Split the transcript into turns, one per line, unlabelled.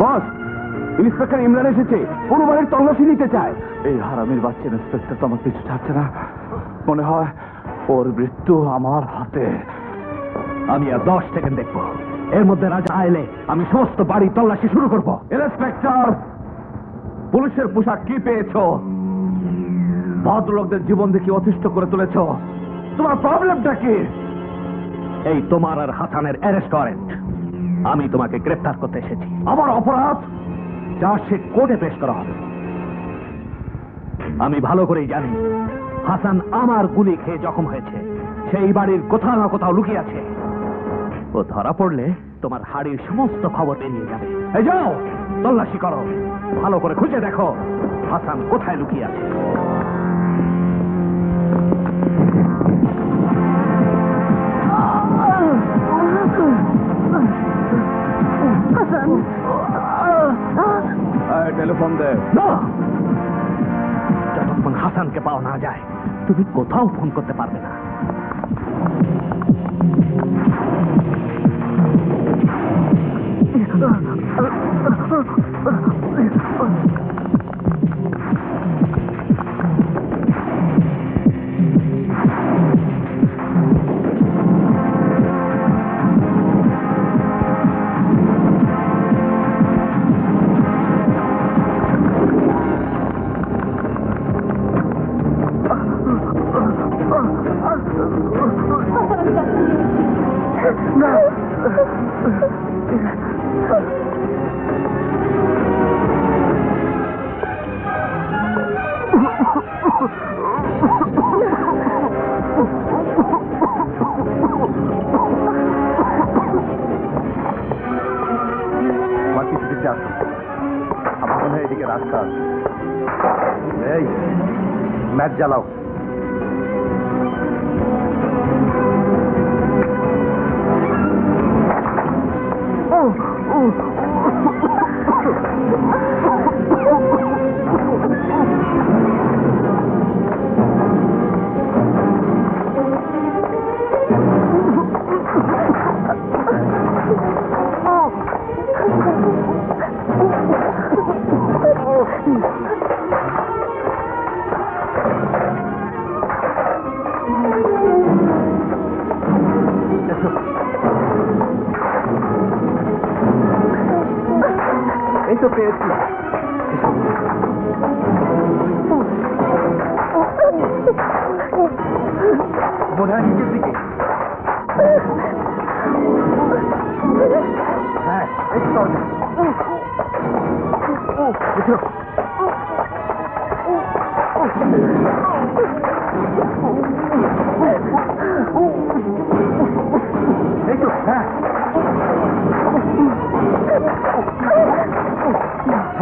বস, inspector Imran এসেছে, পুরো বাড়ির তল্লাশি নিতে চায়। এই হারামির বাচ্চা ইন্সপেক্টর তো আমার পিছু ছাড়ছে না, মনে হয় ওর মৃত্যু আমার হাতে।
আমি আর 10 সেকেন্ড দেখবো, এর মধ্যে রাজা এলে আমি সমস্ত বাড়ি তল্লাশি শুরু করবো।
ইন্সপেক্টর, পুলিশের পোশাক কি পেয়েছো? ভদ্রলোকদের জীবন দেখি অতিষ্ঠ করে তুলেছ। তোমার প্রবলেমটা কি?
এই তোমার আর হাসানের অ্যারেস্ট ওয়ারেন্ট, আমি তোমাকে গ্রেফতার করতে এসেছি।
আমার অপরাধ
চার্জশিট কোর্টে পেশ করা হবে। আমি ভালো করেই জানি হাসান আমার গুলি খেয়ে জখম হয়েছে, সেই বাড়ির কোথাও না কোথাও লুকিয়ে আছে। ও ধরা পড়লে তোমার হাড়ির সমস্ত খবর বেরিয়ে যাবে। এই যাও, তল্লাশি করো, ভালো করে খুঁজে দেখো হাসান কোথায় লুকিয়ে আছে।
টেলিফোন দে।
যতক্ষণ হাসানকে পাওয়া না যায় তুমি কোথাও ফোন করতে পারবে না।
আমার মনে হয় এদিকে রাস্তা আছে। এই ম্যাচ জ্বালাও। এই তো পেয়েছি। মনে হয় নিচের দিকে। হ্যাঁ, এই তো এই তো, হ্যাঁ।